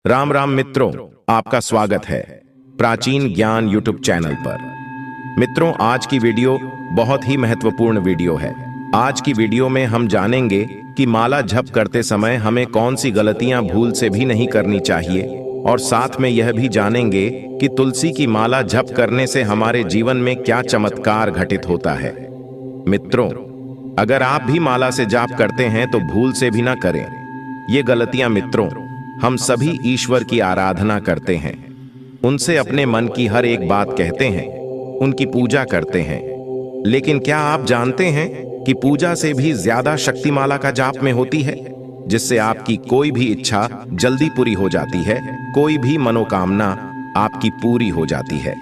राम राम मित्रों, आपका स्वागत है प्राचीन ज्ञान यूट्यूब चैनल पर। मित्रों, आज की वीडियो बहुत ही महत्वपूर्ण वीडियो है। आज की वीडियो में हम जानेंगे कि माला जप करते समय हमें कौन सी गलतियां भूल से भी नहीं करनी चाहिए, और साथ में यह भी जानेंगे कि तुलसी की माला जप करने से हमारे जीवन में क्या चमत्कार घटित होता है। मित्रों, अगर आप भी माला से जाप करते हैं तो भूल से भी ना करें ये गलतियां। मित्रों, हम सभी ईश्वर की आराधना करते हैं, उनसे अपने मन की हर एक बात कहते हैं, उनकी पूजा करते हैं। लेकिन क्या आप जानते हैं कि पूजा से भी ज्यादा शक्ति माला का जाप में होती है, जिससे आपकी कोई भी इच्छा जल्दी पूरी हो जाती है, कोई भी मनोकामना आपकी पूरी हो जाती है।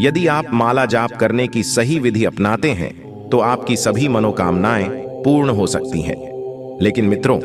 यदि आप माला जाप करने की सही विधि अपनाते हैं तो आपकी सभी मनोकामनाएं पूर्ण हो सकती हैं। लेकिन मित्रों,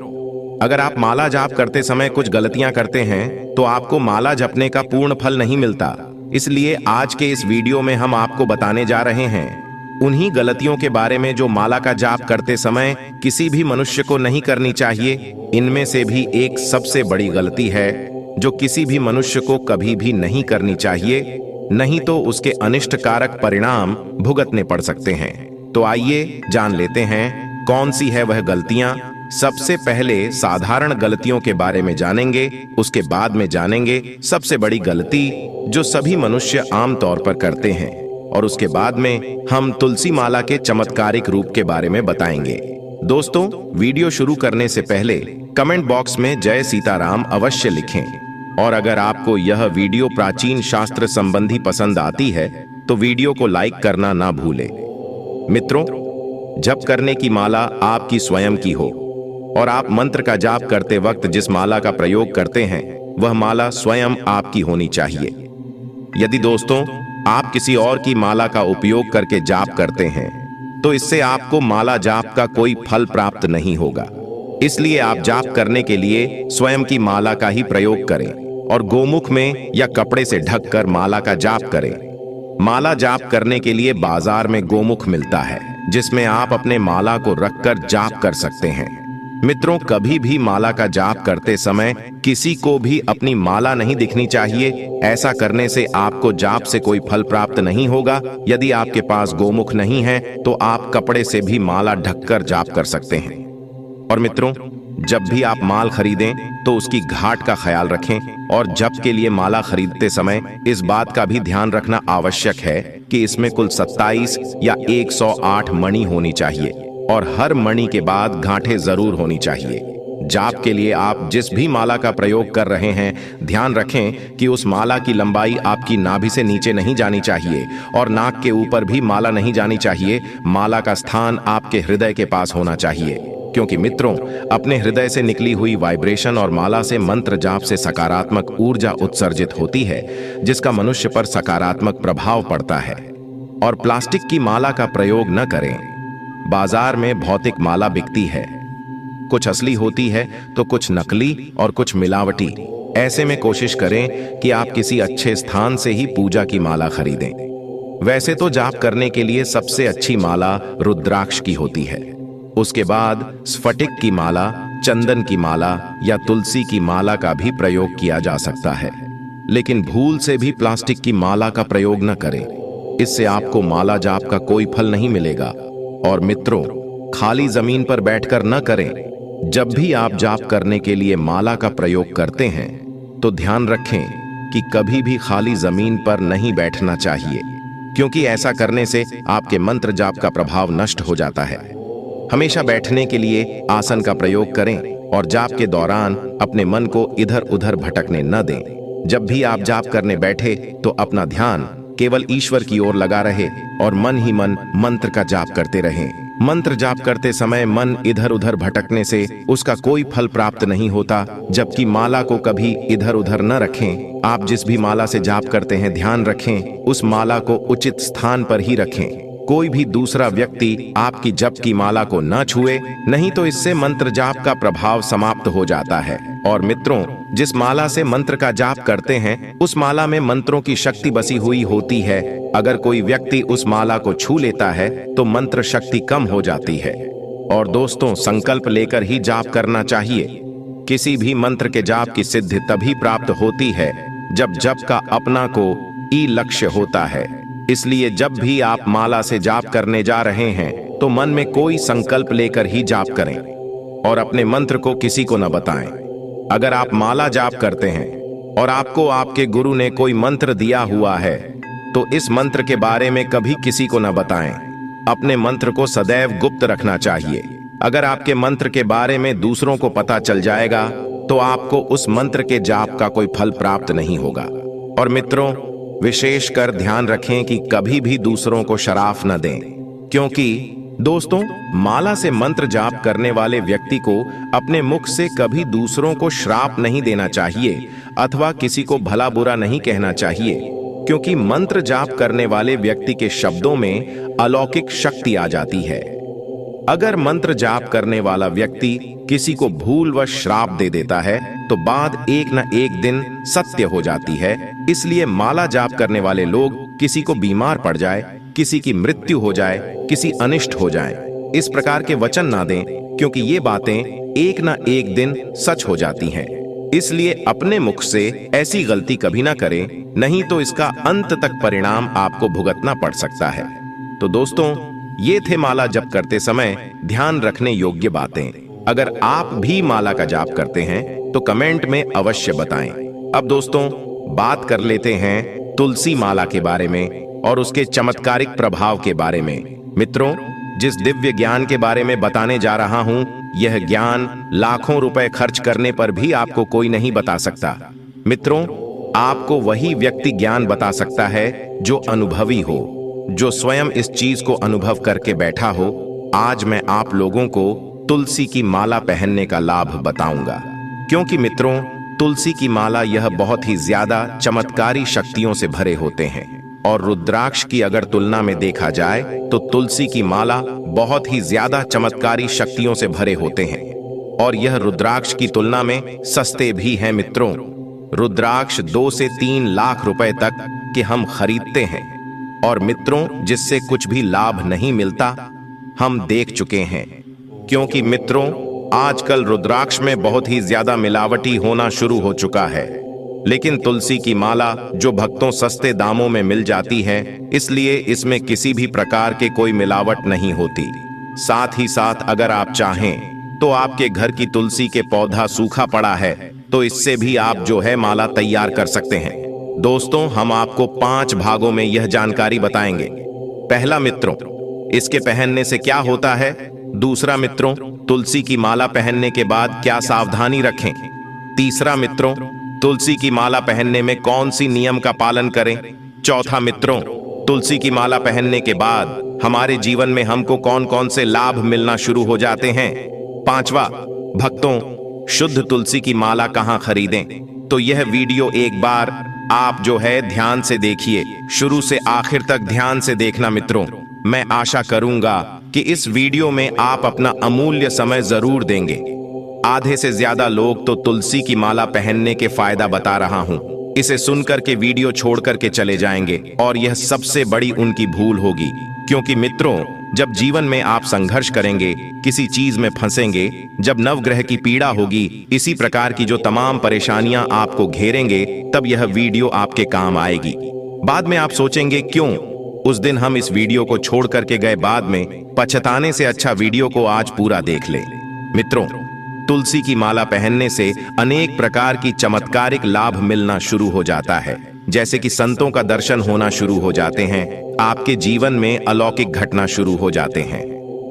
अगर आप माला जाप करते समय कुछ गलतियां करते हैं तो आपको माला जपने का पूर्ण फल नहीं मिलता। इसलिए आज के इस वीडियो में हम आपको बताने जा रहे हैं उन्हीं गलतियों के बारे में जो माला का जाप करते समय किसी भी मनुष्य को नहीं करनी चाहिए। इनमें से भी एक सबसे बड़ी गलती है जो किसी भी मनुष्य को कभी भी नहीं करनी चाहिए, नहीं तो उसके अनिष्टकारक परिणाम भुगतने पड़ सकते हैं। तो आइए जान लेते हैं कौन सी है वह गलतियां। सबसे पहले साधारण गलतियों के बारे में जानेंगे, उसके बाद में जानेंगे सबसे बड़ी गलती जो सभी मनुष्य आमतौर पर करते हैं, और उसके बाद में हम तुलसी माला के चमत्कारिक रूप के बारे में बताएंगे। दोस्तों, वीडियो शुरू करने से पहले कमेंट बॉक्स में जय सीताराम अवश्य लिखें, और अगर आपको यह वीडियो प्राचीन शास्त्र संबंधी पसंद आती है तो वीडियो को लाइक करना ना भूलें। मित्रों, जप करने की माला आपकी स्वयं की हो, और आप मंत्र का जाप करते वक्त जिस माला का प्रयोग करते हैं वह माला स्वयं आपकी होनी चाहिए। यदि दोस्तों आप किसी और की माला का उपयोग करके जाप करते हैं तो इससे आपको माला जाप का कोई फल प्राप्त नहीं होगा। इसलिए आप जाप करने के लिए स्वयं की माला का ही प्रयोग करें और गोमुख में या कपड़े से ढककर माला का जाप करें। माला जाप करने के लिए बाजार में गोमुख मिलता है, जिसमें आप अपने माला को रखकर जाप कर सकते हैं। मित्रों, कभी भी माला का जाप करते समय किसी को भी अपनी माला नहीं दिखनी चाहिए। ऐसा करने से आपको जाप से कोई फल प्राप्त नहीं होगा। यदि आपके पास गोमुख नहीं है तो आप कपड़े से भी माला ढककर जाप कर सकते हैं। और मित्रों, जब भी आप माल खरीदें तो उसकी घाट का ख्याल रखें, और जप के लिए माला खरीदते समय इस बात का भी ध्यान रखना आवश्यक है कि इसमें कुल 27 या 108 मणि होनी चाहिए, और हर मणि के बाद गांठें जरूर होनी चाहिए। जाप के लिए आप जिस भी माला का प्रयोग कर रहे हैं, ध्यान रखें कि उस माला की लंबाई आपकी नाभि से नीचे नहीं जानी चाहिए, और नाक के ऊपर भी माला नहीं जानी चाहिए। माला का स्थान आपके हृदय के पास होना चाहिए, क्योंकि मित्रों, अपने हृदय से निकली हुई वाइब्रेशन और माला से मंत्र जाप से सकारात्मक ऊर्जा उत्सर्जित होती है, जिसका मनुष्य पर सकारात्मक प्रभाव पड़ता है। और प्लास्टिक की माला का प्रयोग न करें। बाजार में भौतिक माला बिकती है, कुछ असली होती है तो कुछ नकली और कुछ मिलावटी। ऐसे में कोशिश करें कि आप किसी अच्छे स्थान से ही पूजा की माला खरीदें। वैसे तो जाप करने के लिए सबसे अच्छी माला रुद्राक्ष की होती है, उसके बाद स्फटिक की माला, चंदन की माला या तुलसी की माला का भी प्रयोग किया जा सकता है। लेकिन भूल से भी प्लास्टिक की माला का प्रयोग न करें, इससे आपको माला जाप का कोई फल नहीं मिलेगा। और मित्रों, खाली जमीन पर बैठकर न करें। जब भी आप जाप करने के लिए माला का प्रयोग करते हैं तो ध्यान रखें कि कभी भी खाली जमीन पर नहीं बैठना चाहिए, क्योंकि ऐसा करने से आपके मंत्र जाप का प्रभाव नष्ट हो जाता है। हमेशा बैठने के लिए आसन का प्रयोग करें, और जाप के दौरान अपने मन को इधर उधर भटकने न दें। जब भी आप जाप करने बैठे तो अपना ध्यान केवल ईश्वर की ओर लगा रहे और मन ही मन मंत्र का जाप करते रहें। मंत्र जाप करते समय मन इधर उधर भटकने से उसका कोई फल प्राप्त नहीं होता, जबकि माला को कभी इधर उधर न रखें। आप जिस भी माला से जाप करते हैं, ध्यान रखें उस माला को उचित स्थान पर ही रखें। कोई भी दूसरा व्यक्ति आपकी जप की माला को न छुए, नहीं तो इससे मंत्र जाप का प्रभाव समाप्त हो जाता है। और मित्रों, जिस माला से मंत्र का जाप करते हैं उस माला में मंत्रों की शक्ति बसी हुई होती है। अगर कोई व्यक्ति उस माला को छू लेता है तो मंत्र शक्ति कम हो जाती है। और दोस्तों, संकल्प लेकर ही जाप करना चाहिए, किसी भी मंत्र के जाप की सिद्धि तभी प्राप्त होती है जब जप का अपना को ई लक्ष्य होता है। इसलिए जब भी आप माला से जाप करने जा रहे हैं तो मन में कोई संकल्प लेकर ही जाप करें और अपने मंत्र को किसी को न बताएं। अगर आप माला जाप करते हैं और आपको आपके गुरु ने कोई मंत्र दिया हुआ है तो इस मंत्र के बारे में कभी किसी को न बताएं। अपने मंत्र को सदैव गुप्त रखना चाहिए। अगर आपके मंत्र के बारे में दूसरों को पता चल जाएगा तो आपको उस मंत्र के जाप का कोई फल प्राप्त नहीं होगा। और मित्रों, विशेषकर ध्यान रखें कि कभी भी दूसरों को शराफ न दें, क्योंकि दोस्तों, माला से मंत्र जाप करने वाले व्यक्ति को अपने मुख से कभी दूसरों को श्राप नहीं देना चाहिए अथवा किसी को भला बुरा नहीं कहना चाहिए, क्योंकि मंत्र जाप करने वाले व्यक्ति के शब्दों में अलौकिक शक्ति आ जाती है। अगर मंत्र जाप करने वाला व्यक्ति किसी को भूलवश श्राप दे देता है तो बात एक न एक दिन सत्य हो जाती है। इसलिए माला जाप करने वाले लोग किसी को बीमार पड़ जाए, किसी की मृत्यु हो जाए, किसी अनिष्ट हो जाए, इस प्रकार के वचन ना दें, क्योंकि ये बातें एक न एक दिन सच हो जाती हैं। इसलिए अपने मुख से ऐसी गलती कभी ना करें, नहीं तो इसका अंत तक परिणाम आपको भुगतना पड़ सकता है। तो दोस्तों, ये थे माला जप करते समय ध्यान रखने योग्य बातें। अगर आप भी माला का जाप करते हैं तो कमेंट में अवश्य बताएं। अब दोस्तों, बात कर लेते हैं तुलसी माला के बारे में और उसके चमत्कारिक प्रभाव के बारे में। मित्रों, जिस दिव्य ज्ञान के बारे में बताने जा रहा हूं, यह ज्ञान लाखों रुपए खर्च करने पर भी आपको कोई नहीं बता सकता। मित्रों, आपको वही व्यक्ति ज्ञान बता सकता है जो अनुभवी हो, जो स्वयं इस चीज को अनुभव करके बैठा हो। आज मैं आप लोगों को तुलसी की माला पहनने का लाभ बताऊंगा, क्योंकि मित्रों, तुलसी की माला यह बहुत ही ज्यादा चमत्कारी शक्तियों से भरे होते हैं। और रुद्राक्ष की अगर तुलना में देखा जाए तो तुलसी की माला बहुत ही ज्यादा चमत्कारी शक्तियों से भरे होते हैं। और यह रुद्राक्ष की तुलना में सस्ते भी हैं। मित्रों, रुद्राक्ष 2 से 3 लाख रुपए तक के हम खरीदते हैं। और मित्रों, जिससे कुछ भी लाभ नहीं मिलता, हम देख चुके हैं। क्योंकि मित्रों, आजकल रुद्राक्ष में बहुत ही ज्यादा मिलावटी होना शुरू हो चुका है। लेकिन तुलसी की माला जो भक्तों सस्ते दामों में मिल जाती है, इसलिए इसमें किसी भी प्रकार के कोई मिलावट नहीं होती। साथ ही साथ अगर आप चाहें तो आपके घर की तुलसी के पौधा सूखा पड़ा है तो इससे भी आप जो है माला तैयार कर सकते हैं। दोस्तों, हम आपको 5 भागों में यह जानकारी बताएंगे। पहला मित्रों, इसके पहनने से क्या होता है। दूसरा मित्रों, तुलसी की माला पहनने के बाद क्या सावधानी रखें। तीसरा मित्रों, तुलसी की माला पहनने में कौन सी नियम का पालन करें। चौथा मित्रों, तुलसी की माला पहनने के बाद हमारे जीवन में हमको कौन कौन से लाभ मिलना शुरू हो जाते हैं। पांचवा, भक्तों, शुद्ध तुलसी की माला कहां खरीदें। तो यह वीडियो एक बार आप जो है ध्यान से देखिए, शुरू से आखिर तक ध्यान से देखना। मित्रों, मैं आशा करूंगा कि इस वीडियो में आप अपना अमूल्य समय जरूर देंगे। आधे से ज्यादा लोग तो तुलसी की माला पहनने के फायदा बता रहा हूं, इसे सुनकर के वीडियो छोड़कर के चले जाएंगे और यह सबसे बड़ी उनकी भूल होगी। क्योंकि मित्रों, जब जीवन में आप संघर्ष करेंगे, किसी चीज में फंसेंगे, जब नवग्रह की पीड़ा होगी, इसी प्रकार की जो तमाम परेशानियां आपको घेरेंगे, तब यह वीडियो आपके काम आएगी। बाद में आप सोचेंगे क्यों उस दिन हम इस वीडियो को छोड़ करके गए, बाद में पछताने से अच्छा वीडियो को आज पूरा देख ले। मित्रों, तुलसी की माला पहनने से अनेक प्रकार की चमत्कारिक लाभ मिलना शुरू हो जाता है, जैसे कि संतों का दर्शन होना शुरू हो जाते हैं, आपके जीवन में अलौकिक घटना शुरू हो जाते हैं।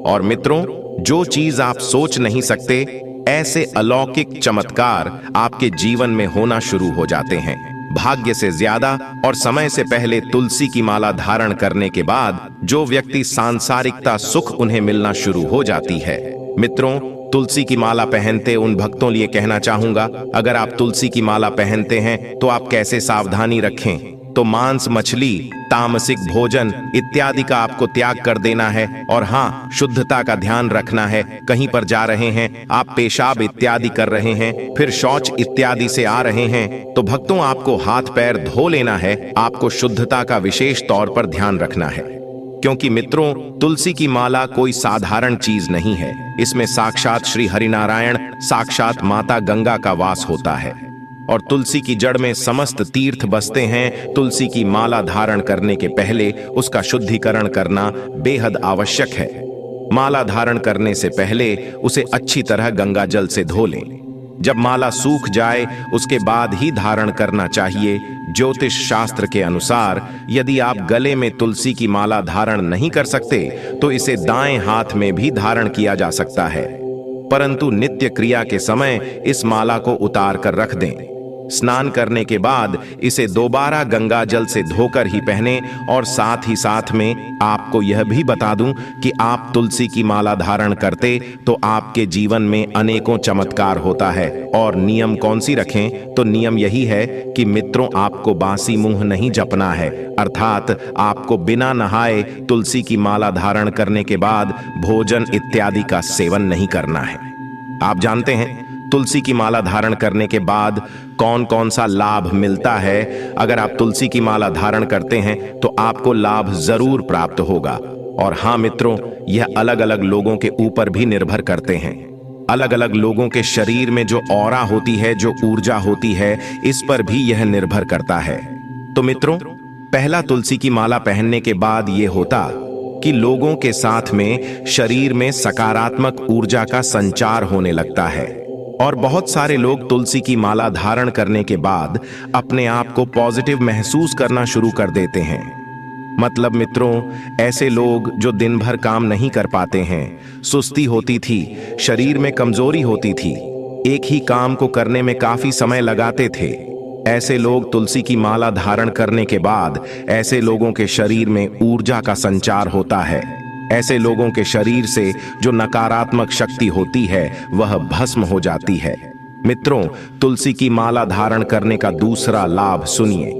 और मित्रों, जो चीज आप सोच नहीं सकते, ऐसे अलौकिक चमत्कार आपके जीवन में होना शुरू हो जाते हैं। भाग्य से ज्यादा और समय से पहले तुलसी की माला धारण करने के बाद जो व्यक्ति सांसारिकता सुख उन्हें मिलना शुरू हो जाती है। मित्रों, तुलसी की माला पहनते उन भक्तों लिए कहना चाहूंगा, अगर आप तुलसी की माला पहनते हैं तो आप कैसे सावधानी रखें। तो मांस, मछली, तामसिक भोजन इत्यादि का आपको त्याग कर देना है। और हाँ, शुद्धता का ध्यान रखना है। कहीं पर जा रहे हैं, आप पेशाब इत्यादि कर रहे हैं, फिर शौच इत्यादि से आ रहे हैं, तो भक्तों आपको हाथ पैर धो लेना है। आपको शुद्धता का विशेष तौर पर ध्यान रखना है। क्योंकि मित्रों, तुलसी की माला कोई साधारण चीज नहीं है। इसमें साक्षात श्री हरिनारायण, साक्षात माता गंगा का वास होता है। और तुलसी की जड़ में समस्त तीर्थ बसते हैं। तुलसी की माला धारण करने के पहले उसका शुद्धिकरण करना बेहद आवश्यक है। माला धारण करने से पहले उसे अच्छी तरह गंगा जल से धो लें। जब माला सूख जाए उसके बाद ही धारण करना चाहिए। ज्योतिष शास्त्र के अनुसार यदि आप गले में तुलसी की माला धारण नहीं कर सकते तो इसे दाएं हाथ में भी धारण किया जा सकता है, परंतु नित्य क्रिया के समय इस माला को उतार कर रख दें। स्नान करने के बाद इसे दोबारा गंगा जल से धोकर ही पहने। और साथ ही साथ में आपको यह भी बता दूं कि आप तुलसी की माला धारण करते तो आपके जीवन में अनेकों चमत्कार होता है। और नियम कौन सी रखें, तो नियम यही है कि मित्रों, आपको बासी मुंह नहीं जपना है, अर्थात आपको बिना नहाए तुलसी की माला धारण करने के बाद भोजन इत्यादि का सेवन नहीं करना है। आप जानते हैं तुलसी की माला धारण करने के बाद कौन कौन सा लाभ मिलता है। अगर आप तुलसी की माला धारण करते हैं तो आपको लाभ जरूर प्राप्त होगा। और हाँ मित्रों, यह अलग अलग लोगों के ऊपर भी निर्भर करते हैं। अलग अलग लोगों के शरीर में जो ऑरा होती है, जो ऊर्जा होती है, इस पर भी यह निर्भर करता है। तो मित्रों, पहला तुलसी की माला पहनने के बाद यह होता कि लोगों के साथ में शरीर में सकारात्मक ऊर्जा का संचार होने लगता है। और बहुत सारे लोग तुलसी की माला धारण करने के बाद अपने आप को पॉजिटिव महसूस करना शुरू कर देते हैं। मतलब मित्रों, ऐसे लोग जो दिन भर काम नहीं कर पाते हैं, सुस्ती होती थी, शरीर में कमजोरी होती थी, एक ही काम को करने में काफी समय लगाते थे, ऐसे लोग तुलसी की माला धारण करने के बाद ऐसे लोगों के शरीर में ऊर्जा का संचार होता है। ऐसे लोगों के शरीर से जो नकारात्मक शक्ति होती है वह भस्म हो जाती है। मित्रों, तुलसी की माला धारण करने का दूसरा लाभ सुनिए।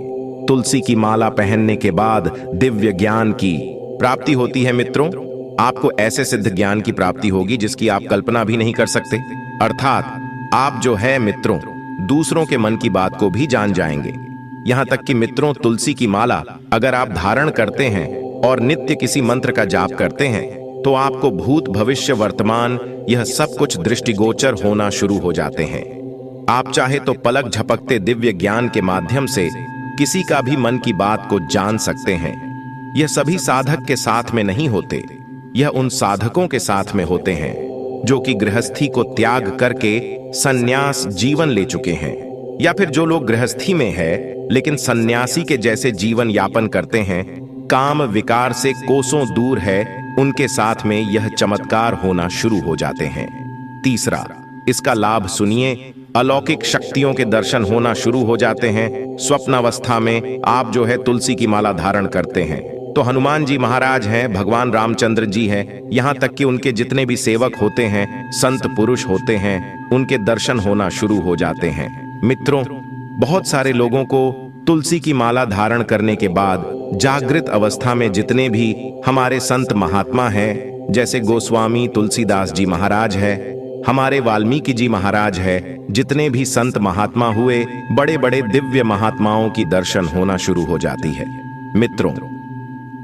तुलसी की माला पहनने के बाद दिव्य ज्ञान की प्राप्ति होती है। मित्रों, आपको ऐसे सिद्ध ज्ञान की प्राप्ति होगी जिसकी आप कल्पना भी नहीं कर सकते। अर्थात आप जो है मित्रों, दूसरों के मन की बात को भी जान जाएंगे। यहां तक कि मित्रों, तुलसी की माला अगर आप धारण करते हैं और नित्य किसी मंत्र का जाप करते हैं तो आपको भूत, भविष्य, वर्तमान यह सब कुछ दृष्टिगोचर होना शुरू हो जाते हैं। आप चाहे तो पलक झपकते दिव्य ज्ञान के माध्यम से किसी का भी मन की बात को जान सकते हैं। यह सभी साधक के साथ में नहीं होते, यह उन साधकों के साथ में होते हैं जो कि गृहस्थी को त्याग करके संन्यास जीवन ले चुके हैं, या फिर जो लोग गृहस्थी में है लेकिन सन्यासी के जैसे जीवन यापन करते हैं, काम विकार से कोसों दूर है, उनके साथ में यह चमत्कार होना शुरू हो जाते हैं। तीसरा, इसका लाभ सुनिए, अलौकिक शक्तियों के दर्शन होना शुरू हो जाते हैं। स्वप्नावस्था में आप जो है तुलसी की माला धारण करते हैं तो हनुमान जी महाराज हैं, भगवान रामचंद्र जी हैं, यहां तक कि उनके जितने भी सेवक होते हैं, संत पुरुष होते हैं, उनके दर्शन होना शुरू हो जाते हैं। मित्रों, बहुत सारे लोगों को तुलसी की माला धारण करने के बाद जागृत अवस्था में जितने भी हमारे संत महात्मा हैं, जैसे गोस्वामी तुलसीदास जी महाराज है, हमारे वाल्मीकि जी महाराज है, जितने भी संत महात्मा हुए, बड़े बड़े दिव्य महात्माओं की दर्शन होना शुरू हो जाती है। मित्रों,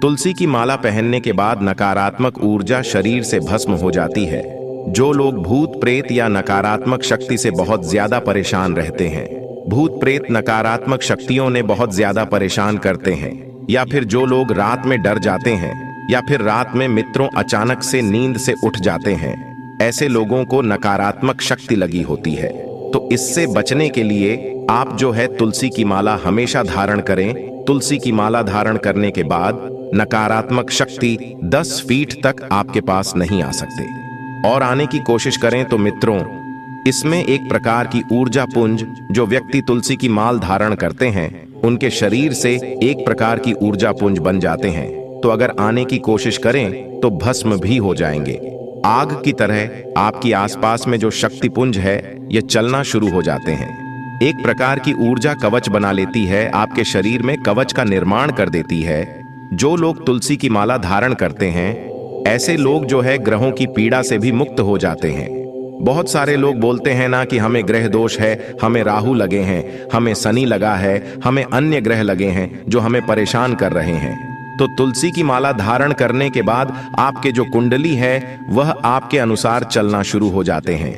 तुलसी की माला पहनने के बाद नकारात्मक ऊर्जा शरीर से भस्म हो जाती है। जो लोग भूत प्रेत या नकारात्मक शक्ति से बहुत ज्यादा परेशान रहते हैं, भूत प्रेत नकारात्मक शक्तियों ने बहुत ज्यादा परेशान करते हैं, या फिर जो लोग रात में डर जाते हैं, या फिर रात में मित्रों अचानक से नींद से उठ जाते हैं, ऐसे लोगों को नकारात्मक शक्ति लगी होती है। तो इससे बचने के लिए आप जो है तुलसी की माला हमेशा धारण करें। तुलसी की माला धारण करने के बाद नकारात्मक शक्ति 10 फीट तक आपके पास नहीं आ सकते, और आने की कोशिश करें तो मित्रों, इसमें एक प्रकार की ऊर्जा पुंज, जो व्यक्ति तुलसी की माल धारण करते हैं उनके शरीर से एक प्रकार की ऊर्जा पुंज बन जाते हैं। तो अगर आने की कोशिश करें तो भस्म भी हो जाएंगे। आग की तरह आपकी आसपास में जो शक्ति पुंज है ये चलना शुरू हो जाते हैं। एक प्रकार की ऊर्जा कवच बना लेती है, आपके शरीर में कवच का निर्माण कर देती है। जो लोग तुलसी की माला धारण करते हैं, ऐसे लोग जो है ग्रहों की पीड़ा से भी मुक्त हो जाते हैं। बहुत सारे लोग बोलते हैं ना कि हमें ग्रह दोष है, हमें राहु लगे हैं, हमें शनि लगा है, हमें अन्य ग्रह लगे हैं जो हमें परेशान कर रहे हैं। तो तुलसी की माला धारण करने के बाद आपके जो कुंडली है वह आपके अनुसार चलना शुरू हो जाते हैं।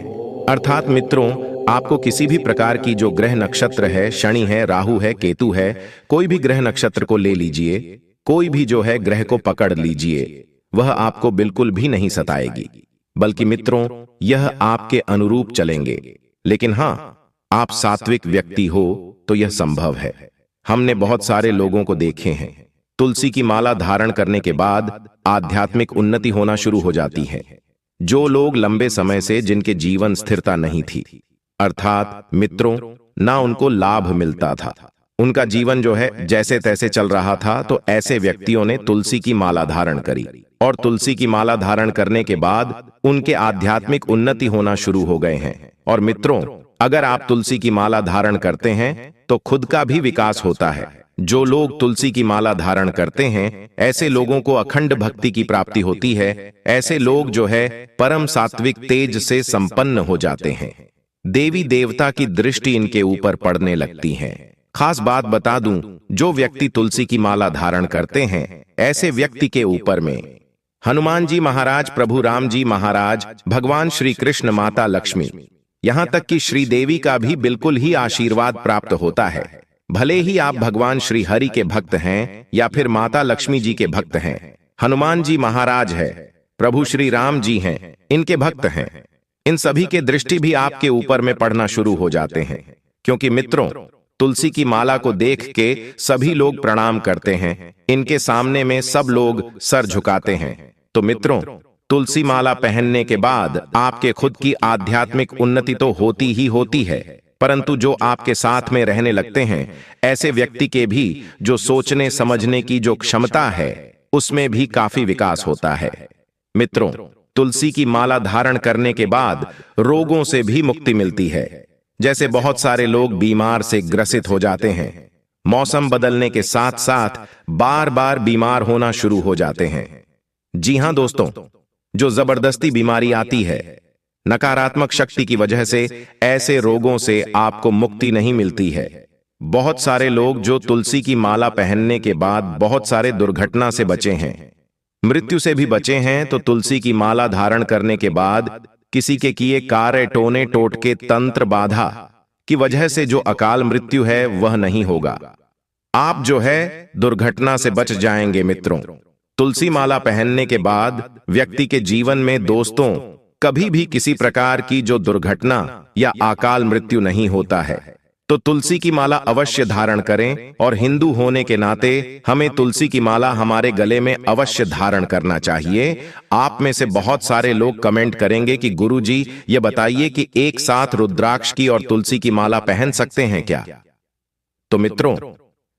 अर्थात मित्रों, आपको किसी भी प्रकार की जो ग्रह नक्षत्र है, शनि है, राहु है, केतु है, कोई भी ग्रह नक्षत्र को ले लीजिए, कोई भी जो है ग्रह को पकड़ लीजिए, वह आपको बिल्कुल भी नहीं सताएगी, बल्कि मित्रों यह आपके अनुरूप चलेंगे। लेकिन हां, आप सात्विक व्यक्ति हो तो यह संभव है। हमने बहुत सारे लोगों को देखे हैं, तुलसी की माला धारण करने के बाद आध्यात्मिक उन्नति होना शुरू हो जाती है। जो लोग लंबे समय से जिनके जीवन स्थिरता नहीं थी, अर्थात मित्रों ना उनको लाभ मिलता था, उनका जीवन जो है जैसे तैसे चल रहा था, तो ऐसे व्यक्तियों ने तुलसी की माला धारण करी और तुलसी की माला धारण करने के बाद उनके आध्यात्मिक उन्नति होना शुरू हो गए हैं। और मित्रों, अगर आप तुलसी की माला धारण करते हैं तो खुद का भी विकास होता है। जो लोग तुलसी की माला धारण करते हैं, ऐसे लोगों को अखंड भक्ति की प्राप्ति होती है। ऐसे लोग जो है परम सात्विक तेज से संपन्न हो जाते हैं। देवी देवता की दृष्टि इनके ऊपर पड़ने लगती है। खास बात बता दूं, जो व्यक्ति तुलसी की माला धारण करते हैं, ऐसे व्यक्ति के ऊपर में हनुमान जी महाराज, प्रभु राम जी महाराज, भगवान श्री कृष्ण, माता लक्ष्मी, यहां तक कि श्रीदेवी का भी बिल्कुल ही आशीर्वाद प्राप्त होता है। भले ही आप भगवान श्री हरि के भक्त हैं या फिर माता लक्ष्मी जी के भक्त हैं, हनुमान जी महाराज है, प्रभु श्री राम जी हैं, इनके भक्त हैं, इन सभी के दृष्टि भी आपके ऊपर में पड़ना शुरू हो जाते हैं। क्योंकि मित्रों, तुलसी की माला को देख के सभी लोग प्रणाम करते हैं, इनके सामने में सब लोग सर झुकाते हैं। तो मित्रों, तुलसी माला पहनने के बाद आपके खुद की आध्यात्मिक उन्नति तो होती ही होती है, परंतु जो आपके साथ में रहने लगते हैं, ऐसे व्यक्ति के भी जो सोचने समझने की जो क्षमता है, उसमें भी काफी विकास होता है। मित्रों, तुलसी की माला धारण करने के बाद रोगों से भी मुक्ति मिलती है। जैसे बहुत सारे लोग बीमार से ग्रसित हो जाते हैं, मौसम बदलने के साथ साथ बार बार बीमार होना शुरू हो जाते हैं। जी हां दोस्तों, जो जबरदस्ती बीमारी आती है, नकारात्मक शक्ति की वजह से ऐसे रोगों से आपको मुक्ति नहीं मिलती है। बहुत सारे लोग जो तुलसी की माला पहनने के बाद बहुत सारे दुर्घटना से बचे हैं, मृत्यु से भी बचे हैं, तो तुलसी की माला धारण करने के बाद किसी के किए कार्य, टोने टोटके, तंत्र बाधा की वजह से जो अकाल मृत्यु है वह नहीं होगा। आप जो है दुर्घटना से बच जाएंगे। मित्रों, तुलसी माला पहनने के बाद व्यक्ति के जीवन में दोस्तों कभी भी किसी प्रकार की जो दुर्घटना या अकाल मृत्यु नहीं होता है। तो तुलसी की माला अवश्य धारण करें, और हिंदू होने के नाते हमें तुलसी की माला हमारे गले में अवश्य धारण करना चाहिए। आप में से बहुत सारे लोग कमेंट करेंगे कि गुरुजी ये बताइए कि एक साथ रुद्राक्ष की और तुलसी की माला पहन सकते हैं क्या? तो मित्रों,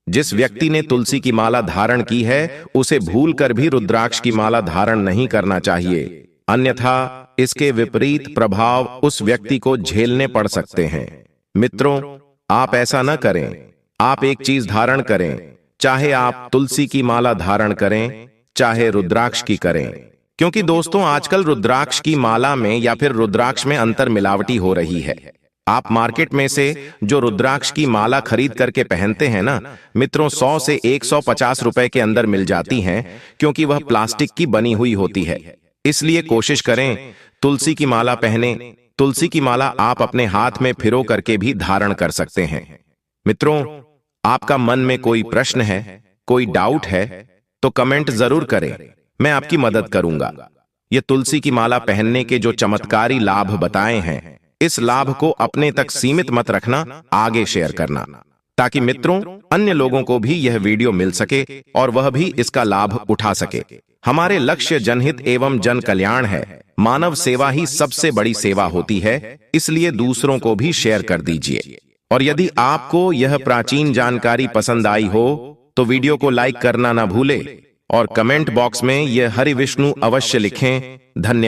जिस व्यक्ति ने तुलसी की माला धारण की है उसे भूलकर भी रुद्राक्ष की माला धारण नहीं करना चाहिए, अन्यथा इसके विपरीत प्रभाव उस व्यक्ति को झेलने पड़ सकते हैं। मित्रों, आप ऐसा न करें। आप एक चीज धारण करें, चाहे आप तुलसी की माला धारण करें चाहे रुद्राक्ष की करें, क्योंकि दोस्तों आजकल रुद्राक्ष की माला में या फिर रुद्राक्ष में अंतर मिलावटी हो रही है। आप मार्केट में से जो रुद्राक्ष की माला खरीद करके पहनते हैं ना मित्रों, 100 से 150 रुपए के अंदर मिल जाती हैं, क्योंकि वह प्लास्टिक की बनी हुई होती है। इसलिए कोशिश करें तुलसी की माला पहने। तुलसी की माला आप अपने हाथ में फिरो करके भी धारण कर सकते हैं। मित्रों, आपका मन में कोई प्रश्न है, कोई डाउट है, तो कमेंट जरूर करें, मैं आपकी मदद करूंगा। ये तुलसी की माला पहनने के जो चमत्कारी लाभ बताए हैं, इस लाभ को अपने तक सीमित मत रखना, आगे शेयर करना, ताकि मित्रों अन्य लोगों को भी यह वीडियो मिल सके और वह भी इसका लाभ उठा सके। हमारे लक्ष्य जनहित एवं जन कल्याण है। मानव सेवा ही सबसे बड़ी सेवा होती है, इसलिए दूसरों को भी शेयर कर दीजिए। और यदि आपको यह प्राचीन जानकारी पसंद आई हो तो वीडियो को लाइक करना ना भूले और कमेंट बॉक्स में यह हरि विष्णु अवश्य लिखें। धन्यवाद।